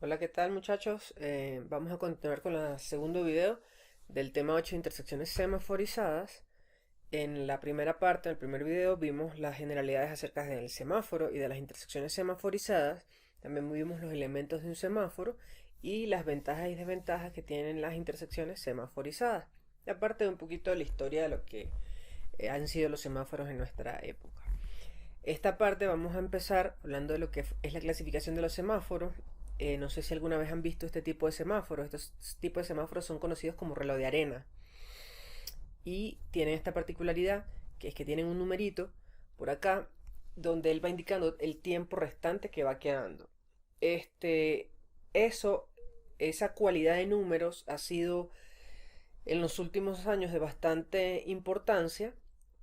Hola, ¿qué tal muchachos? Vamos a continuar con el segundo video del tema 8 intersecciones semaforizadas. En la primera parte, en el primer video, vimos las generalidades acerca del semáforo y de las intersecciones semaforizadas. También vimos los elementos de un semáforo y las ventajas y desventajas que tienen las intersecciones semaforizadas. Y aparte de un poquito de la historia de lo que han sido los semáforos en nuestra época. Esta parte vamos a empezar hablando de lo que es la clasificación de los semáforos. No sé si alguna vez han visto este tipo de semáforos. Estos tipos de semáforos son conocidos como reloj de arena. Y tienen esta particularidad, que es que tienen un numerito por acá, donde él va indicando el tiempo restante que va quedando. Este, eso, esa cualidad de números ha sido en los últimos años de bastante importancia,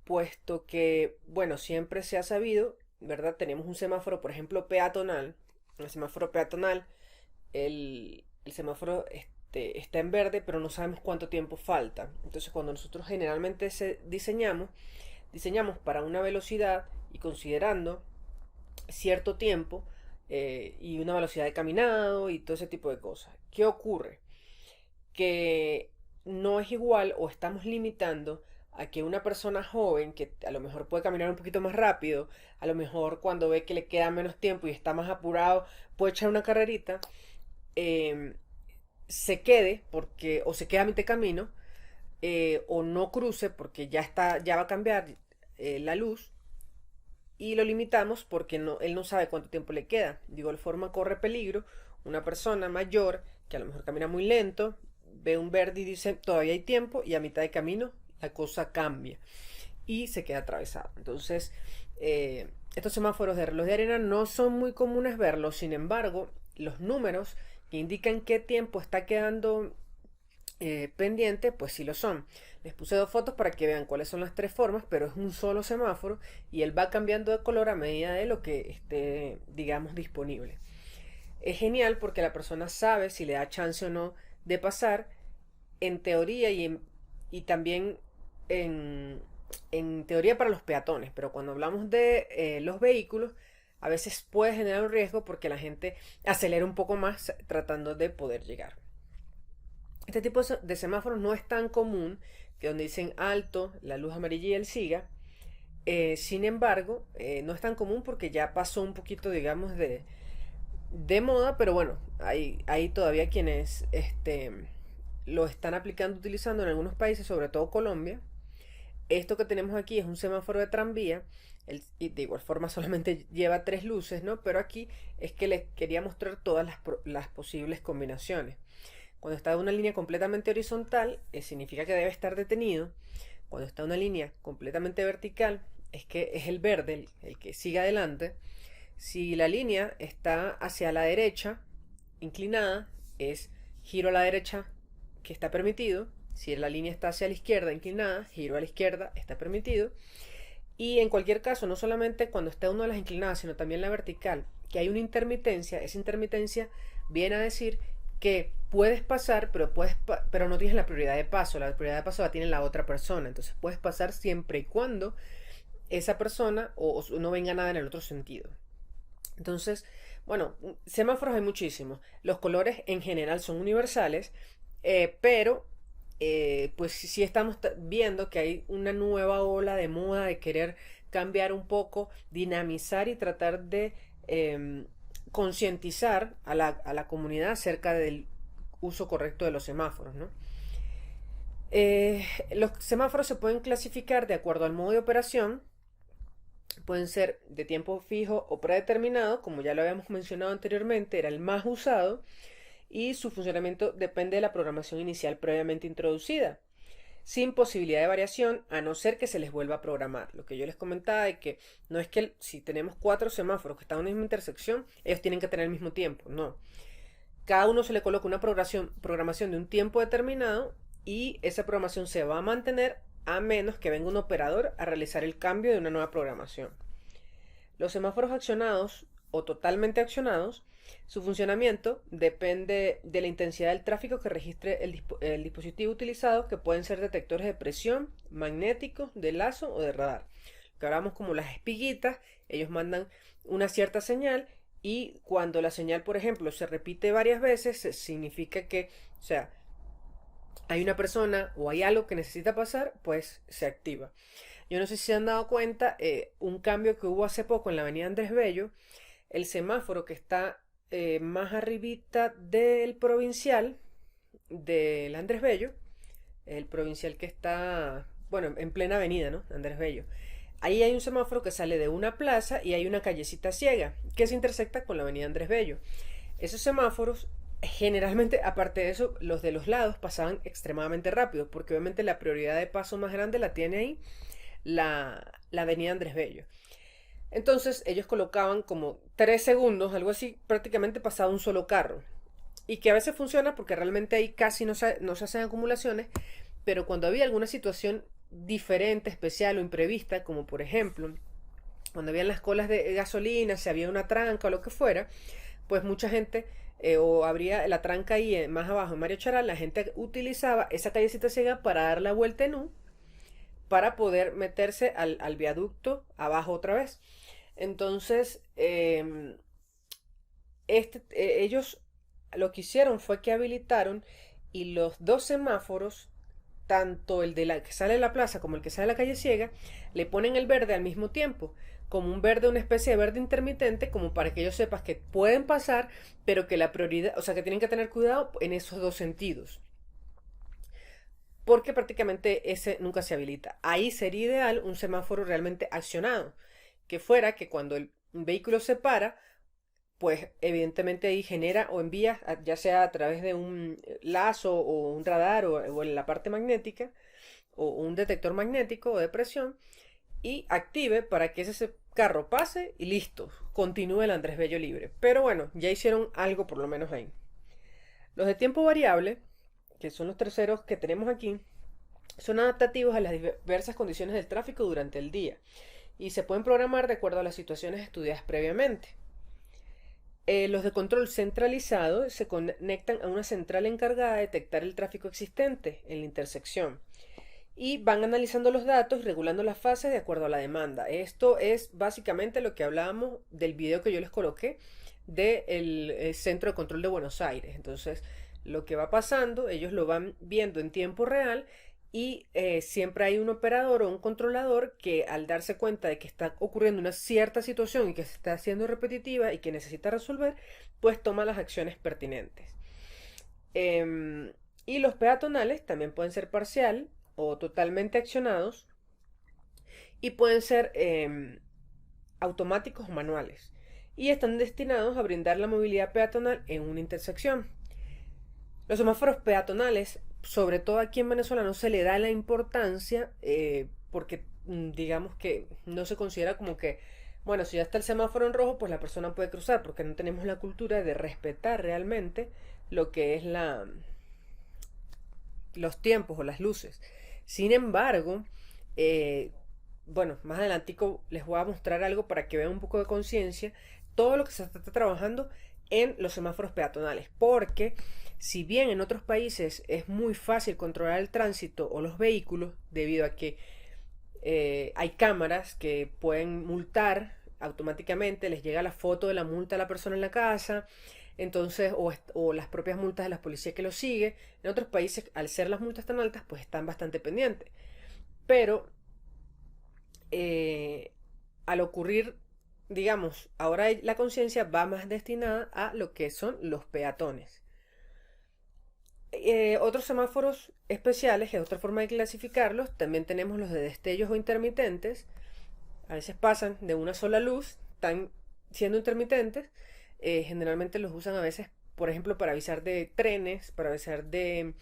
puesto que, bueno, siempre se ha sabido, ¿verdad? Tenemos un semáforo, por ejemplo, peatonal. El semáforo peatonal, el semáforo está en verde, pero no sabemos cuánto tiempo falta. Entonces, cuando nosotros generalmente diseñamos para una velocidad y considerando cierto tiempo y una velocidad de caminado y todo ese tipo de cosas. ¿Qué ocurre? Que no es igual o estamos limitando a que una persona joven que a lo mejor puede caminar un poquito más rápido, a lo mejor cuando ve que le queda menos tiempo y está más apurado, puede echar una carrerita, eh, se quede porque o se queda a mitad de camino o no cruce porque ya va a cambiar la luz y lo limitamos porque él no sabe cuánto tiempo le queda. De igual forma corre peligro una persona mayor que a lo mejor camina muy lento, ve un verde y dice todavía hay tiempo y a mitad de camino la cosa cambia y se queda atravesado. Entonces, estos semáforos de reloj de arena no son muy comunes verlos, sin embargo, los números que indican qué tiempo está quedando pendiente, pues sí lo son. Les puse dos fotos para que vean cuáles son las tres formas, pero es un solo semáforo y él va cambiando de color a medida de lo que esté, digamos, disponible. Es genial porque la persona sabe si le da chance o no de pasar en teoría y también en, en teoría para los peatones, pero cuando hablamos de los vehículos, a veces puede generar un riesgo porque la gente acelera un poco más tratando de poder llegar. Este tipo de semáforos no es tan común, que donde dicen alto, la luz amarilla y el siga. Sin embargo, no es tan común porque ya pasó un poquito, digamos, de moda, pero bueno, hay todavía quienes lo están aplicando, utilizando en algunos países, sobre todo Colombia. Esto que tenemos aquí es un semáforo de tranvía, y de igual forma solamente lleva tres luces, ¿no? Pero aquí es que les quería mostrar todas las posibles combinaciones. Cuando está una línea completamente horizontal, significa que debe estar detenido. Cuando está una línea completamente vertical, es que es el verde el que sigue adelante. Si la línea está hacia la derecha, inclinada, es giro a la derecha que está permitido. Si la línea está hacia la izquierda, inclinada, giro a la izquierda, está permitido. Y en cualquier caso, no solamente cuando está una de las inclinadas, sino también la vertical, que hay una intermitencia, esa intermitencia viene a decir que puedes pasar, pero no tienes la prioridad de paso. La prioridad de paso la tiene la otra persona. Entonces puedes pasar siempre y cuando esa persona o no venga nada en el otro sentido. Entonces, bueno, semáforos hay muchísimos. Los colores en general son universales, pero pues sí estamos viendo que hay una nueva ola de moda de querer cambiar un poco, dinamizar y tratar de concientizar a la comunidad acerca del uso correcto de los semáforos, ¿no? Los semáforos se pueden clasificar de acuerdo al modo de operación. Pueden ser de tiempo fijo o predeterminado, como ya lo habíamos mencionado anteriormente, era el más usado, y su funcionamiento depende de la programación inicial previamente introducida, sin posibilidad de variación a no ser que se les vuelva a programar. Lo que yo les comentaba de que no es que si tenemos cuatro semáforos que están en una misma intersección, ellos tienen que tener el mismo tiempo, no. Cada uno se le coloca una programación de un tiempo determinado y esa programación se va a mantener a menos que venga un operador a realizar el cambio de una nueva programación. Los semáforos accionados o totalmente accionados, su funcionamiento depende de la intensidad del tráfico que registre el dispositivo utilizado, que pueden ser detectores de presión, magnéticos, de lazo o de radar. Que hablamos como las espiguitas, ellos mandan una cierta señal y cuando la señal, por ejemplo, se repite varias veces, significa que, o sea, hay una persona o hay algo que necesita pasar, pues se activa. Yo no sé si se han dado cuenta, un cambio que hubo hace poco en la avenida Andrés Bello, el semáforo que está más arribita del provincial, del Andrés Bello, el provincial que está, bueno, en plena avenida, ¿no? Andrés Bello. Ahí hay un semáforo que sale de una plaza y hay una callecita ciega que se intersecta con la avenida Andrés Bello. Esos semáforos, generalmente, aparte de eso, los de los lados pasaban extremadamente rápido, porque obviamente la prioridad de paso más grande la tiene ahí la avenida Andrés Bello. Entonces ellos colocaban como 3 segundos, algo así, prácticamente pasaba un solo carro. Y que a veces funciona porque realmente ahí casi no se hacen acumulaciones, pero cuando había alguna situación diferente, especial o imprevista, como por ejemplo, cuando habían las colas de gasolina, si había una tranca o lo que fuera, pues mucha gente, o habría la tranca ahí más abajo en Mario Charal, la gente utilizaba esa callecita ciega para dar la vuelta en U, para poder meterse al viaducto abajo otra vez. Entonces, ellos lo que hicieron fue que habilitaron y los dos semáforos, tanto el de la que sale de la plaza como el que sale de la calle ciega, le ponen el verde al mismo tiempo, como un verde, una especie de verde intermitente, como para que ellos sepas que pueden pasar, pero que la prioridad, o sea, que tienen que tener cuidado en esos dos sentidos. Porque prácticamente ese nunca se habilita. Ahí sería ideal un semáforo realmente accionado, que fuera que cuando el vehículo se para, pues evidentemente ahí genera o envía, ya sea a través de un lazo o un radar o en la parte magnética o un detector magnético o de presión y active para que ese carro pase y listo, continúe el Andrés Bello libre. Pero bueno, ya hicieron algo por lo menos ahí. Los de tiempo variable, que son los terceros que tenemos aquí, son adaptativos a las diversas condiciones del tráfico durante el día y se pueden programar de acuerdo a las situaciones estudiadas previamente. Los de control centralizado se conectan a una central encargada de detectar el tráfico existente en la intersección y van analizando los datos y regulando las fases de acuerdo a la demanda. Esto es básicamente lo que hablábamos del video que yo les coloqué del Centro de Control de Buenos Aires. Entonces, lo que va pasando, ellos lo van viendo en tiempo real y siempre hay un operador o un controlador que al darse cuenta de que está ocurriendo una cierta situación y que se está haciendo repetitiva y que necesita resolver, pues toma las acciones pertinentes. Y los peatonales también pueden ser parcial o totalmente accionados y pueden ser automáticos o manuales y están destinados a brindar la movilidad peatonal en una intersección. Los semáforos peatonales, sobre todo aquí en Venezuela, no se le da la importancia porque digamos que no se considera como que, bueno, si ya está el semáforo en rojo, pues la persona puede cruzar, porque no tenemos la cultura de respetar realmente lo que es los tiempos o las luces. Sin embargo, eh, bueno, más adelantico les voy a mostrar algo para que vean un poco de conciencia todo lo que se está trabajando en los semáforos peatonales, porque si bien en otros países es muy fácil controlar el tránsito o los vehículos debido a que hay cámaras que pueden multar automáticamente, les llega la foto de la multa a la persona en la casa, entonces, o las propias multas de la policía que lo sigue. En otros países, al ser las multas tan altas, pues están bastante pendientes. Pero eh, al ocurrir, digamos, ahora la conciencia va más destinada a lo que son los peatones. Otros semáforos especiales, que es otra forma de clasificarlos, también tenemos los de destellos o intermitentes. A veces pasan de una sola luz, están siendo intermitentes. Generalmente los usan a veces, por ejemplo, para avisar de trenes, para avisar de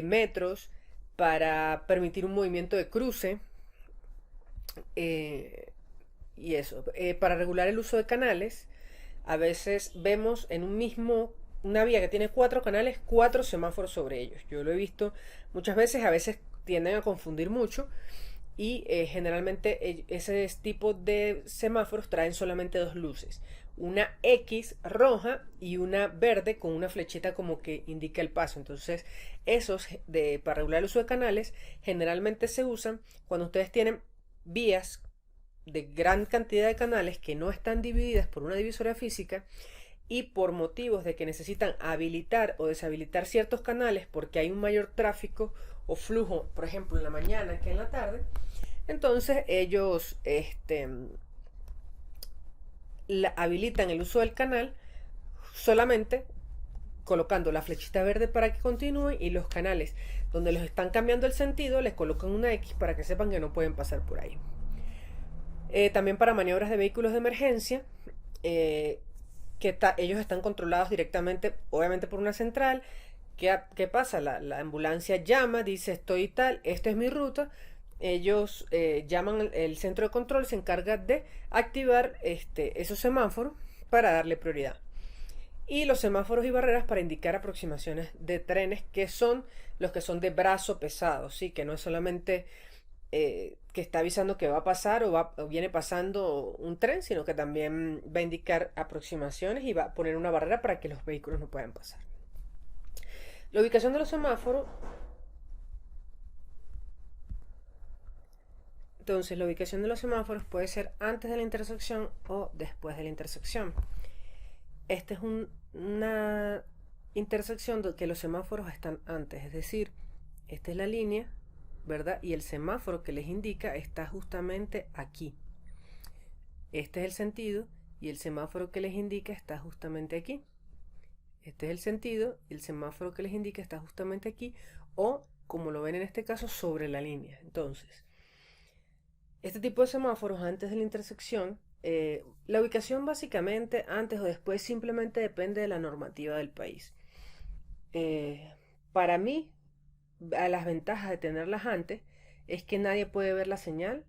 metros, para permitir un movimiento de cruce. eh, y eso, para regular el uso de canales, a veces vemos en una vía que tiene 4 canales, 4 semáforos sobre ellos. Yo lo he visto muchas veces, a veces tienden a confundir mucho y generalmente ese tipo de semáforos traen solamente dos luces, una X roja y una verde con una flechita como que indica el paso. Entonces esos para regular el uso de canales generalmente se usan cuando ustedes tienen vías de gran cantidad de canales que no están divididas por una divisoria física y por motivos de que necesitan habilitar o deshabilitar ciertos canales porque hay un mayor tráfico o flujo, por ejemplo, en la mañana que en la tarde, entonces ellos habilitan el uso del canal solamente colocando la flechita verde para que continúe y los canales donde los están cambiando el sentido les colocan una X para que sepan que no pueden pasar por ahí. También para maniobras de vehículos de emergencia, ellos están controlados directamente, obviamente por una central. ¿Qué pasa? La ambulancia llama, dice estoy tal, esta es mi ruta. Ellos llaman el centro de control, se encarga de activar esos semáforos para darle prioridad. Y los semáforos y barreras para indicar aproximaciones de trenes que son los que son de brazo pesado, ¿sí? Que no es solamente que está avisando que va a pasar o viene pasando un tren, sino que también va a indicar aproximaciones y va a poner una barrera para que los vehículos no puedan pasar. La ubicación de los semáforos. Entonces, la ubicación de los semáforos puede ser antes de la intersección o después de la intersección. Esta es una intersección donde los semáforos están antes, es decir, esta es la línea, ¿verdad? Y el semáforo que les indica está justamente aquí. Este es el sentido y el semáforo que les indica está justamente aquí. Este es el sentido y el semáforo que les indica está justamente aquí, o como lo ven en este caso, sobre la línea. Entonces, este tipo de semáforos antes de la intersección, la ubicación básicamente antes o después simplemente depende de la normativa del país. Para mí, las ventajas de tenerlas antes es que nadie puede ver la señal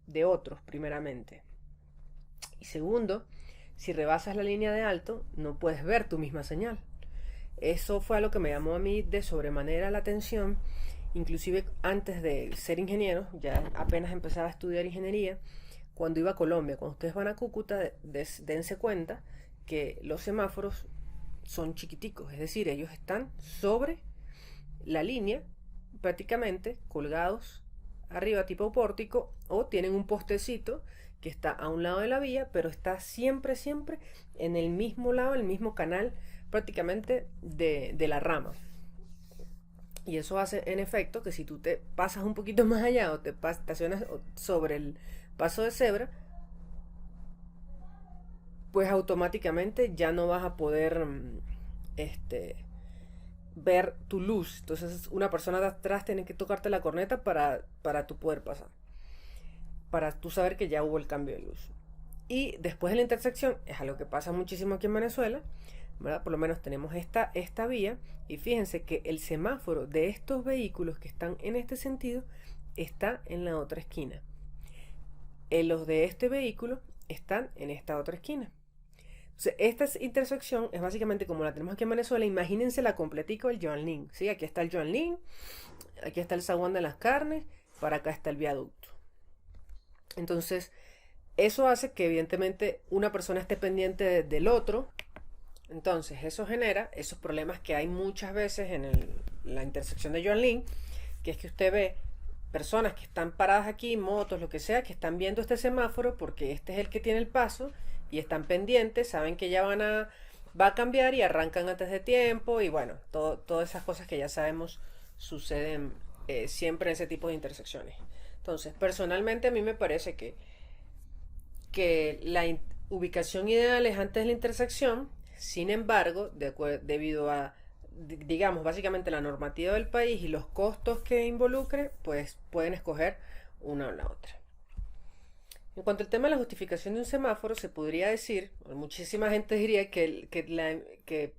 de otros, primeramente. Y segundo, si rebasas la línea de alto, no puedes ver tu misma señal. Eso fue algo que me llamó a mí de sobremanera la atención. Inclusive antes de ser ingeniero, ya apenas empezaba a estudiar ingeniería, cuando iba a Colombia, cuando ustedes van a Cúcuta, dense cuenta que los semáforos son chiquiticos, es decir, ellos están sobre la línea, prácticamente colgados arriba tipo pórtico, o tienen un postecito que está a un lado de la vía, pero está siempre en el mismo lado, el mismo canal prácticamente de la rama. Y eso hace en efecto que si tú te pasas un poquito más allá o te estacionas sobre el paso de cebra, pues automáticamente ya no vas a poder ver tu luz. Entonces una persona de atrás tiene que tocarte la corneta para tú poder pasar. Para tú saber que ya hubo el cambio de luz. Y después de la intersección, es algo que pasa muchísimo aquí en Venezuela, ¿verdad? Por lo menos tenemos esta vía y fíjense que el semáforo de estos vehículos que están en este sentido está en la otra esquina. Los de este vehículo están en esta otra esquina. Entonces, esta intersección es básicamente como la tenemos aquí en Venezuela. Imagínense la completico del Joan Lin, ¿sí? Aquí está el Joan Lin, aquí está el zaguán de las carnes, para acá está el viaducto. Entonces, eso hace que evidentemente una persona esté pendiente del otro. Entonces, eso genera esos problemas que hay muchas veces en la intersección de Joan Lin, que es que usted ve personas que están paradas aquí, motos, lo que sea, que están viendo este semáforo porque este es el que tiene el paso y están pendientes, saben que ya va a cambiar y arrancan antes de tiempo y bueno, todas esas cosas que ya sabemos suceden siempre en ese tipo de intersecciones. Entonces, personalmente a mí me parece que la ubicación ideal es antes de la intersección. Sin embargo, debido a, digamos, básicamente la normativa del país y los costos que involucre, pues pueden escoger una o la otra. En cuanto al tema de la justificación de un semáforo, se podría decir, muchísima gente diría que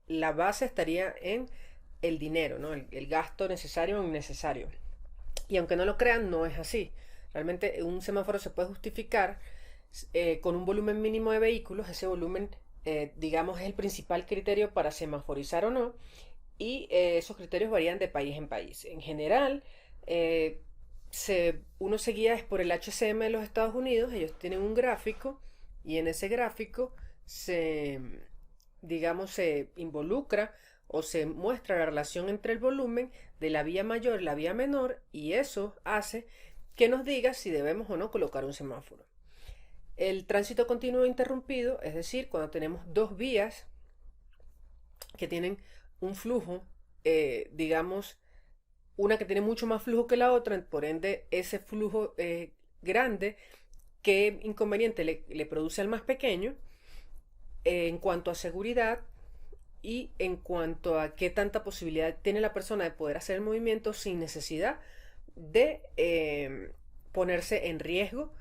la base estaría en el dinero, ¿no? El gasto necesario o innecesario. Y aunque no lo crean, no es así. Realmente un semáforo se puede justificar con un volumen mínimo de vehículos. Ese volumen, digamos, es el principal criterio para semaforizar o no. Y esos criterios varían de país en país. En general, uno se guía es por el HCM de los Estados Unidos. Ellos tienen un gráfico y en ese gráfico digamos, se involucra o se muestra la relación entre el volumen de la vía mayor y la vía menor, y eso hace que nos diga si debemos o no colocar un semáforo. El tránsito continuo interrumpido, es decir, cuando tenemos dos vías que tienen un flujo, digamos, una que tiene mucho más flujo que la otra, por ende ese flujo grande, ¿qué inconveniente le produce al más pequeño en cuanto a seguridad y en cuanto a qué tanta posibilidad tiene la persona de poder hacer el movimiento sin necesidad de ponerse en riesgo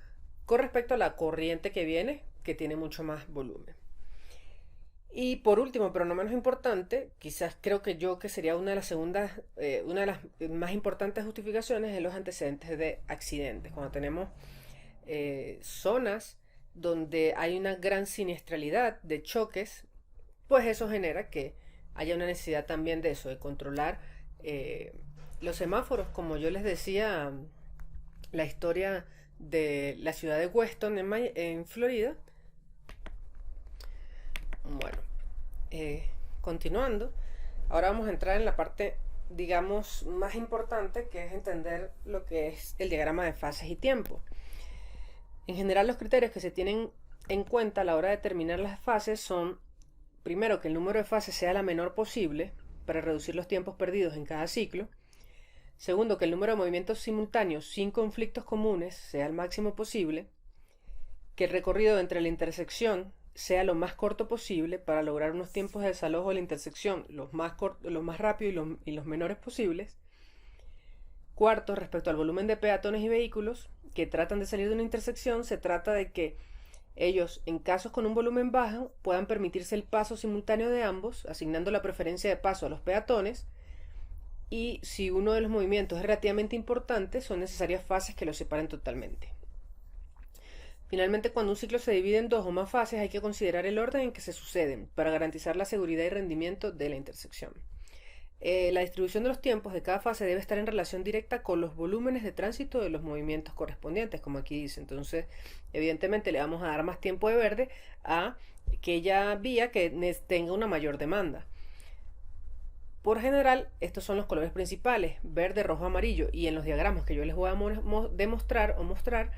con respecto a la corriente que viene, que tiene mucho más volumen? Y por último, pero no menos importante, quizás creo que sería una de las segundas, una de las más importantes justificaciones es los antecedentes de accidentes. Cuando tenemos zonas donde hay una gran siniestralidad de choques, pues eso genera que haya una necesidad también de eso, de controlar los semáforos. Como yo les decía, la historia de la ciudad de Weston en Florida. Bueno, continuando, ahora vamos a entrar en la parte, digamos, más importante, que es entender lo que es el diagrama de fases y tiempo. En general, los criterios que se tienen en cuenta a la hora de determinar las fases son, primero, que el número de fases sea la menor posible para reducir los tiempos perdidos en cada ciclo. Segundo, que el número de movimientos simultáneos sin conflictos comunes sea el máximo posible. Que el recorrido entre la intersección sea lo más corto posible para lograr unos tiempos de desalojo de la intersección los más rápidos y los menores posibles. Cuarto, respecto al volumen de peatones y vehículos que tratan de salir de una intersección, se trata de que ellos, en casos con un volumen bajo, puedan permitirse el paso simultáneo de ambos, asignando la preferencia de paso a los peatones, y si uno de los movimientos es relativamente importante, son necesarias fases que los separen totalmente. Finalmente, cuando un ciclo se divide en dos o más fases, hay que considerar el orden en que se suceden para garantizar la seguridad y rendimiento de la intersección. La distribución de los tiempos de cada fase debe estar en relación directa con los volúmenes de tránsito de los movimientos correspondientes, como aquí dice. Entonces, evidentemente le vamos a dar más tiempo de verde a aquella vía que tenga una mayor demanda. Por general, estos son los colores principales, verde, rojo, amarillo, y en los diagramas que yo les voy a demostrar o mostrar,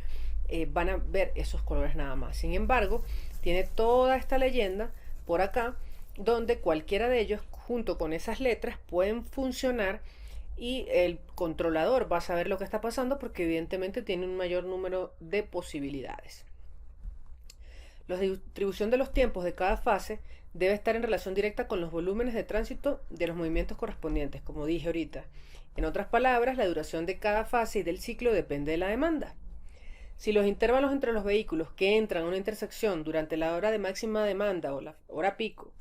van a ver esos colores nada más. Sin embargo, tiene toda esta leyenda por acá, donde cualquiera de ellos, junto con esas letras, pueden funcionar y el controlador va a saber lo que está pasando porque evidentemente tiene un mayor número de posibilidades. La distribución de los tiempos de cada fase debe estar en relación directa con los volúmenes de tránsito de los movimientos correspondientes, como dije ahorita. En otras palabras, la duración de cada fase y del ciclo depende de la demanda. Si los intervalos entre los vehículos que entran a una intersección durante la hora de máxima demanda o la hora pico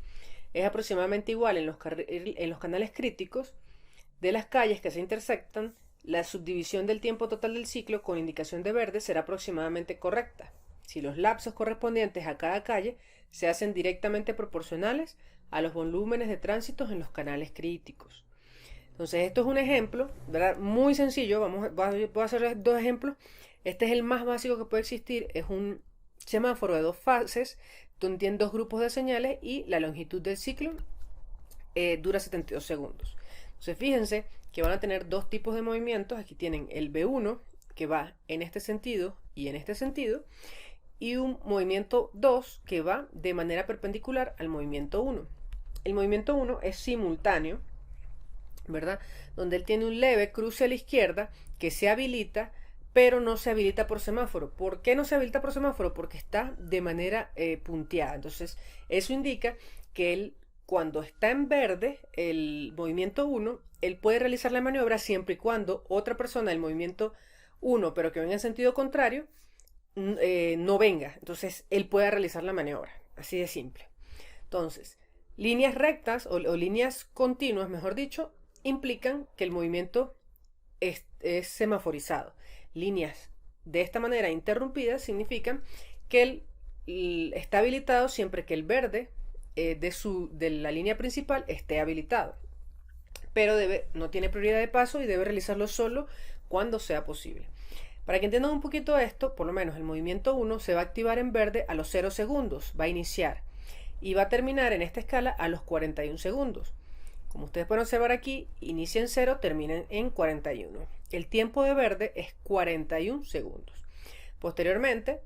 es aproximadamente igual en los canales críticos de las calles que se intersectan, la subdivisión del tiempo total del ciclo con indicación de verde será aproximadamente correcta, si los lapsos correspondientes a cada calle se hacen directamente proporcionales a los volúmenes de tránsito en los canales críticos. Entonces esto es un ejemplo, ¿verdad? Muy sencillo. Voy a hacer dos ejemplos. Este es el más básico que puede existir, es un semáforo de dos fases, donde tiene dos grupos de señales y la longitud del ciclo dura 72 segundos. Entonces fíjense que van a tener dos tipos de movimientos. Aquí tienen el B1 que va en este sentido y en este sentido, y un movimiento 2 que va de manera perpendicular al movimiento 1. El movimiento 1 es simultáneo, ¿verdad? Donde él tiene un leve cruce a la izquierda que se habilita, pero no se habilita por semáforo. ¿Por qué no se habilita por semáforo? Porque está de manera punteada. Entonces, eso indica que él, cuando está en verde, el movimiento 1, él puede realizar la maniobra siempre y cuando otra persona del movimiento 1, pero que venga en sentido contrario, no venga. Entonces, él puede realizar la maniobra. Así de simple. Entonces, líneas rectas o líneas continuas, mejor dicho, implican que el movimiento es semaforizado. Líneas de esta manera interrumpidas significan que él está habilitado siempre que el verde de la línea principal esté habilitado, pero no tiene prioridad de paso y debe realizarlo solo cuando sea posible. Para que entiendan un poquito esto, por lo menos el movimiento 1 se va a activar en verde a los 0 segundos, va a iniciar y va a terminar en esta escala a los 41 segundos. Como ustedes pueden observar aquí, inicia en 0, termina en 41. El tiempo de verde es 41 segundos. Posteriormente,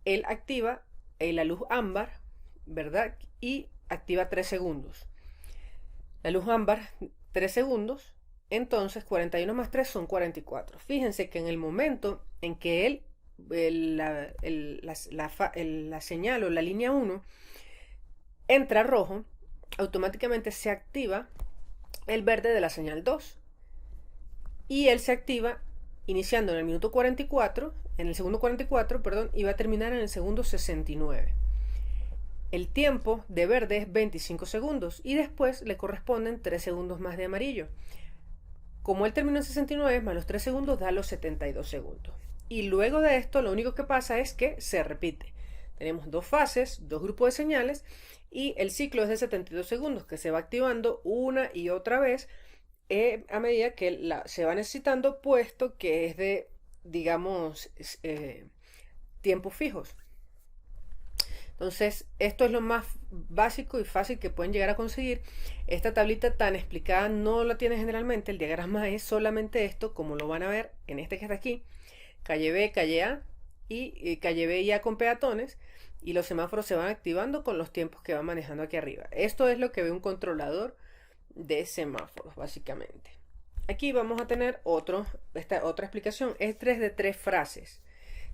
él activa la luz ámbar, ¿verdad? Y activa 3 segundos. La luz ámbar, 3 segundos. Entonces, 41 más 3 son 44. Fíjense que en el momento en que la señal o la línea 1 entra rojo, automáticamente se activa el verde de la señal 2. Y él se activa iniciando en el minuto 44, en el segundo 44, perdón, y va a terminar en el segundo 69. El tiempo de verde es 25 segundos y después le corresponden 3 segundos más de amarillo. Como él terminó en 69, más los 3 segundos da los 72 segundos. Y luego de esto, lo único que pasa es que se repite. Tenemos dos fases, dos grupos de señales, y el ciclo es de 72 segundos, que se va activando una y otra vez a medida que se va necesitando, puesto que es de, digamos, tiempos fijos. Entonces, esto es lo más básico y fácil que pueden llegar a conseguir. Esta tablita tan explicada no la tiene generalmente. El diagrama es solamente esto, como lo van a ver en este que está aquí. Calle B, calle A y calle B y A con peatones. Y los semáforos se van activando con los tiempos que van manejando aquí arriba. Esto es lo que ve un controlador de semáforos, básicamente. Aquí vamos a tener esta otra explicación. Es de tres frases.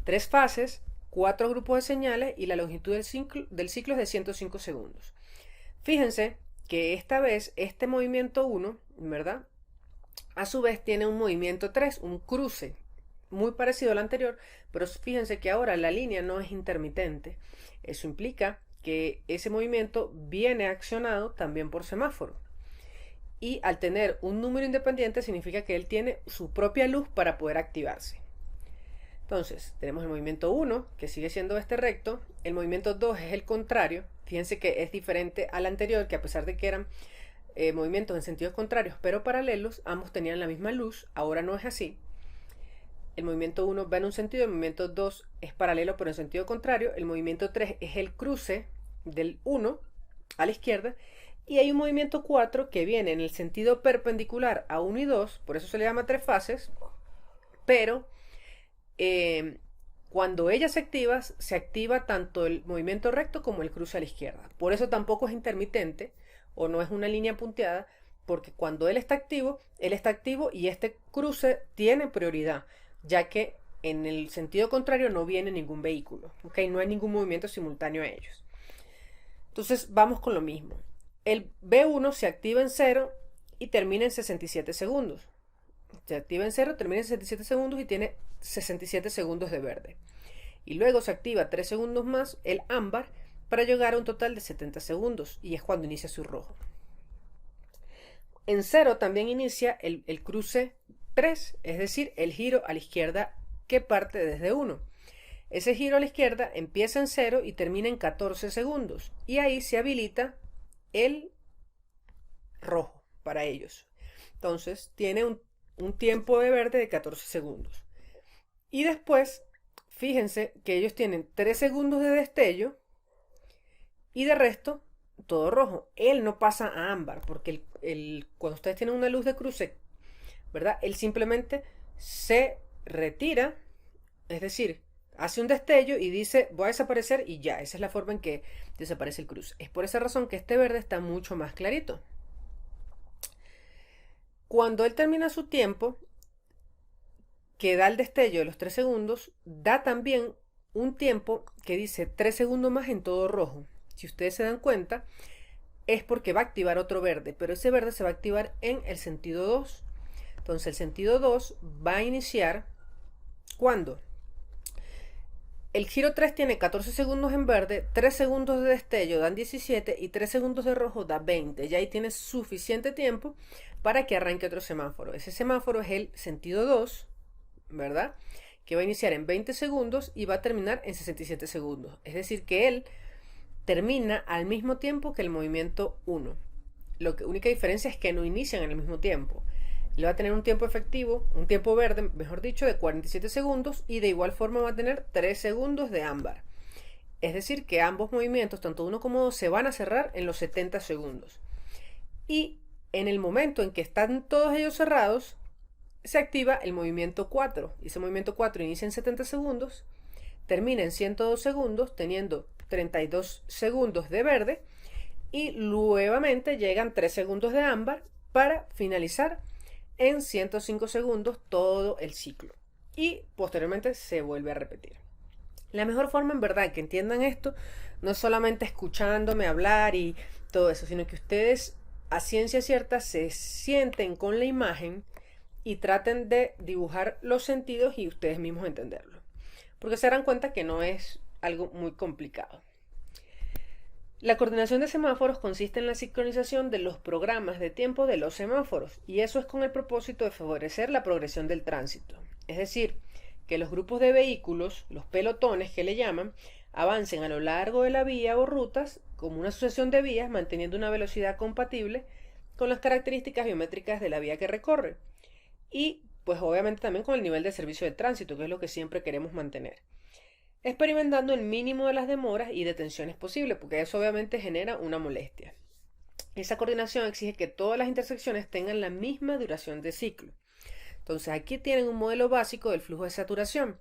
3 fases, 4 grupos de señales y la longitud del ciclo es de 105 segundos. Fíjense que esta vez este movimiento 1, ¿verdad? A su vez tiene un movimiento 3, un cruce, muy parecido al anterior, pero fíjense que ahora la línea no es intermitente. Eso implica que ese movimiento viene accionado también por semáforo. Y al tener un número independiente significa que él tiene su propia luz para poder activarse. Entonces, tenemos el movimiento 1, que sigue siendo este recto. El movimiento 2 es el contrario. Fíjense que es diferente al anterior, que a pesar de que eran movimientos en sentidos contrarios, pero paralelos, ambos tenían la misma luz. Ahora no es así. El movimiento 1 va en un sentido, el movimiento 2 es paralelo, pero en sentido contrario. El movimiento 3 es el cruce del 1 a la izquierda. Y hay un movimiento 4 que viene en el sentido perpendicular a 1 y 2, por eso se le llama 3 fases, pero cuando ella se activa tanto el movimiento recto como el cruce a la izquierda. Por eso tampoco es intermitente o no es una línea punteada, porque cuando él está activo y este cruce tiene prioridad, ya que en el sentido contrario no viene ningún vehículo, ¿okay? No hay ningún movimiento simultáneo a ellos. Entonces vamos con lo mismo. El B1 se activa en 0 y termina en 67 segundos. Se activa en 0, termina en 67 segundos y tiene 67 segundos de verde. Y luego se activa 3 segundos más el ámbar para llegar a un total de 70 segundos y es cuando inicia su rojo. En 0 también inicia el cruce 3, es decir, el giro a la izquierda que parte desde 1. Ese giro a la izquierda empieza en 0 y termina en 14 segundos. Y ahí se habilita el rojo para ellos. Entonces tiene un tiempo de verde de 14 segundos. Y después, fíjense que ellos tienen 3 segundos de destello y de resto todo rojo. Él no pasa a ámbar porque cuando ustedes tienen una luz de cruce, ¿verdad? Él simplemente se retira, es decir, hace un destello y dice voy a desaparecer y ya, esa es la forma en que desaparece el cruce. Es por esa razón que este verde está mucho más clarito. Cuando él termina su tiempo, que da el destello de los 3 segundos, da también un tiempo que dice 3 segundos más en todo rojo. Si ustedes se dan cuenta, es porque va a activar otro verde, pero ese verde se va a activar en el sentido 2. Entonces el sentido 2 va a iniciar cuando el giro 3 tiene 14 segundos en verde, 3 segundos de destello dan 17 y 3 segundos de rojo da 20. Ya ahí tienes suficiente tiempo para que arranque otro semáforo. Ese semáforo es el sentido 2, ¿verdad? Que va a iniciar en 20 segundos y va a terminar en 67 segundos. Es decir, que él termina al mismo tiempo que el movimiento 1. La única diferencia es que no inician al mismo tiempo. Él va a tener un tiempo efectivo, un tiempo verde, mejor dicho, de 47 segundos y de igual forma va a tener 3 segundos de ámbar. Es decir, que ambos movimientos, tanto uno como dos, se van a cerrar en los 70 segundos. Y en el momento en que están todos ellos cerrados, se activa el movimiento 4. Y ese movimiento 4 inicia en 70 segundos, termina en 102 segundos, teniendo 32 segundos de verde, y nuevamente llegan 3 segundos de ámbar para finalizar en 105 segundos todo el ciclo. Y posteriormente se vuelve a repetir. La mejor forma en verdad que entiendan esto no es solamente escuchándome hablar y todo eso, sino que ustedes a ciencia cierta se sienten con la imagen y traten de dibujar los sentidos y ustedes mismos entenderlo. Porque se darán cuenta que no es algo muy complicado. La coordinación de semáforos consiste en la sincronización de los programas de tiempo de los semáforos, y eso es con el propósito de favorecer la progresión del tránsito. Es decir, que los grupos de vehículos, los pelotones que le llaman, avancen a lo largo de la vía o rutas como una sucesión de vías, manteniendo una velocidad compatible con las características biométricas de la vía que recorre. Y pues obviamente también con el nivel de servicio de tránsito, que es lo que siempre queremos mantener, experimentando el mínimo de las demoras y detenciones posibles, porque eso obviamente genera una molestia. Esa coordinación exige que todas las intersecciones tengan la misma duración de ciclo. Entonces aquí tienen un modelo básico del flujo de saturación.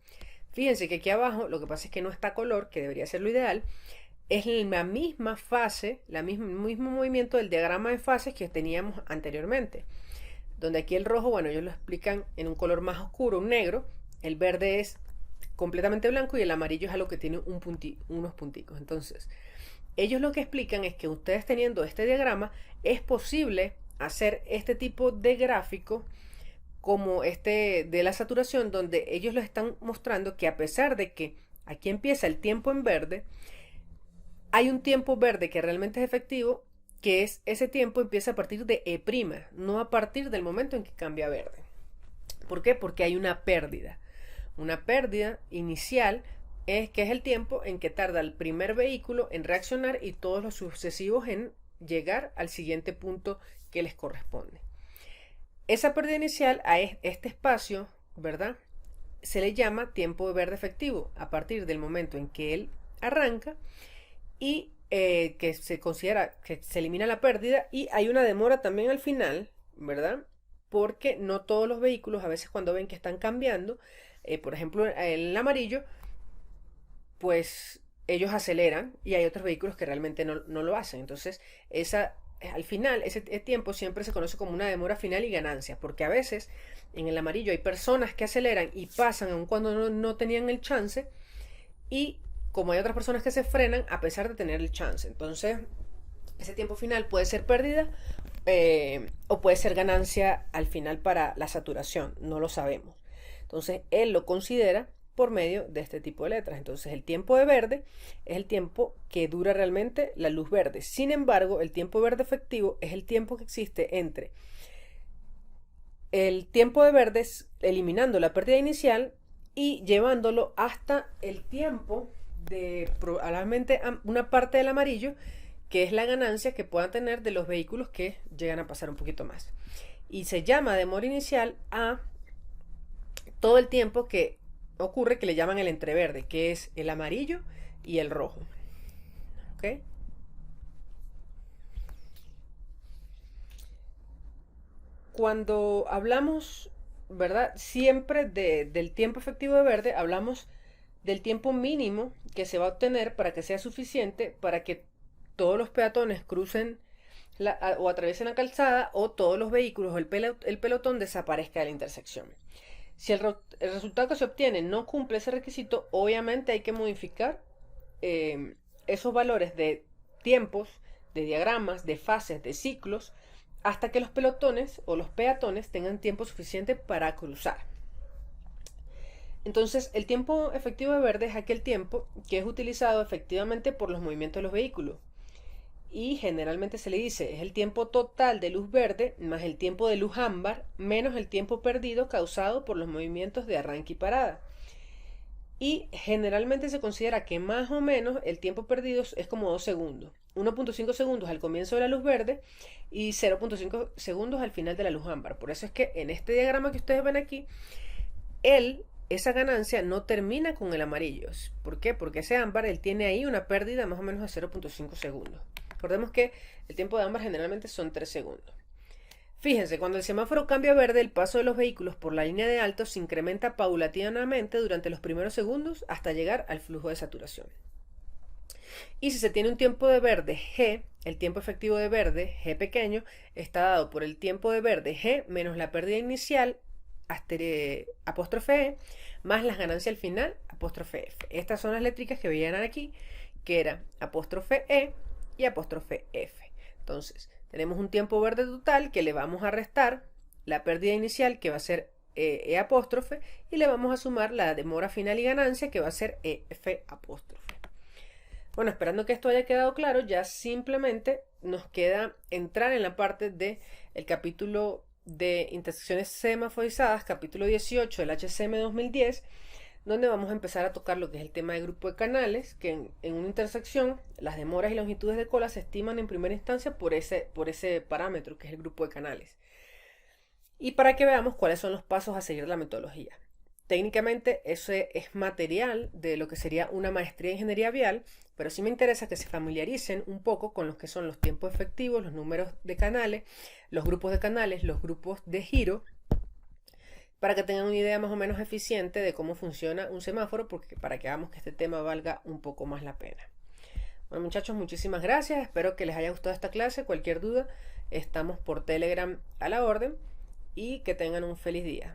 Fíjense que aquí abajo, lo que pasa es que no está a color, que debería ser lo ideal, es la misma fase, el mismo movimiento del diagrama de fases que teníamos anteriormente. Donde aquí el rojo, bueno, ellos lo explican en un color más oscuro, un negro, el verde es completamente blanco y el amarillo es algo que tiene unos punticos. Entonces, ellos lo que explican es que ustedes teniendo este diagrama es posible hacer este tipo de gráfico como este de la saturación, donde ellos les están mostrando que a pesar de que aquí empieza el tiempo en verde, hay un tiempo verde que realmente es efectivo, que es ese tiempo empieza a partir de E', no a partir del momento en que cambia a verde. ¿Por qué? Porque hay una pérdida. Una pérdida inicial que es el tiempo en que tarda el primer vehículo en reaccionar y todos los sucesivos en llegar al siguiente punto que les corresponde. Esa pérdida inicial a este espacio, ¿verdad?, se le llama tiempo de verde efectivo a partir del momento en que él arranca y que se considera que se elimina la pérdida, y hay una demora también al final, ¿verdad? Porque no todos los vehículos, a veces cuando ven que están cambiando, por ejemplo el amarillo, pues ellos aceleran y hay otros vehículos que realmente no lo hacen. Entonces al final ese tiempo siempre se conoce como una demora final y ganancia, porque a veces en el amarillo hay personas que aceleran y pasan aun cuando no tenían el chance, y como hay otras personas que se frenan a pesar de tener el chance. Entonces ese tiempo final puede ser pérdida o puede ser ganancia al final para la saturación, no lo sabemos. Entonces él lo considera por medio de este tipo de letras. Entonces el tiempo de verde es el tiempo que dura realmente la luz verde. Sin embargo, el tiempo verde efectivo es el tiempo que existe entre el tiempo de verde eliminando la pérdida inicial y llevándolo hasta el tiempo de probablemente una parte del amarillo, que es la ganancia que puedan tener de los vehículos que llegan a pasar un poquito más. Y se llama demora inicial a todo el tiempo que ocurre, que le llaman el entreverde, que es el amarillo y el rojo. ¿Ok? Cuando hablamos, ¿verdad?, siempre del tiempo efectivo de verde, hablamos del tiempo mínimo que se va a obtener para que sea suficiente para que todos los peatones crucen o atraviesen la calzada, o todos los vehículos o el pelotón desaparezca de la intersección. Si el resultado que se obtiene no cumple ese requisito, obviamente hay que modificar esos valores de tiempos, de diagramas, de fases, de ciclos, hasta que los pelotones o los peatones tengan tiempo suficiente para cruzar. Entonces, el tiempo efectivo de verde es aquel tiempo que es utilizado efectivamente por los movimientos de los vehículos. Y generalmente se le dice, es el tiempo total de luz verde más el tiempo de luz ámbar menos el tiempo perdido causado por los movimientos de arranque y parada. Y generalmente se considera que más o menos el tiempo perdido es como 2 segundos. 1.5 segundos al comienzo de la luz verde y 0.5 segundos al final de la luz ámbar. Por eso es que en este diagrama que ustedes ven aquí, esa ganancia no termina con el amarillo. ¿Por qué? Porque ese ámbar, él tiene ahí una pérdida más o menos de 0.5 segundos. Recordemos que el tiempo de ámbar generalmente son 3 segundos. Fíjense, cuando el semáforo cambia a verde, el paso de los vehículos por la línea de alto se incrementa paulatinamente durante los primeros segundos hasta llegar al flujo de saturación. Y si se tiene un tiempo de verde G, el tiempo efectivo de verde, G pequeño, está dado por el tiempo de verde G menos la pérdida inicial, apóstrofe E, más las ganancias al final, apóstrofe F. Estas son las létricas que veían aquí, que era apóstrofe E y apóstrofe F. Entonces, tenemos un tiempo verde total que le vamos a restar la pérdida inicial, que va a ser E apóstrofe, y le vamos a sumar la demora final y ganancia, que va a ser EF apóstrofe. Bueno, esperando que esto haya quedado claro, ya simplemente nos queda entrar en la parte del capítulo de intersecciones semaforizadas, capítulo 18 del HCM 2010, donde vamos a empezar a tocar lo que es el tema de grupo de canales, que en una intersección las demoras y longitudes de cola se estiman en primera instancia por ese parámetro, que es el grupo de canales. Y para que veamos cuáles son los pasos a seguir la metodología. Técnicamente eso es material de lo que sería una maestría en ingeniería vial, pero sí me interesa que se familiaricen un poco con los que son los tiempos efectivos, los números de canales, los grupos de canales, los grupos de giro, para que tengan una idea más o menos eficiente de cómo funciona un semáforo, porque para que hagamos que este tema valga un poco más la pena. Bueno, muchachos, muchísimas gracias. Espero que les haya gustado esta clase. Cualquier duda, estamos por Telegram a la orden, y que tengan un feliz día.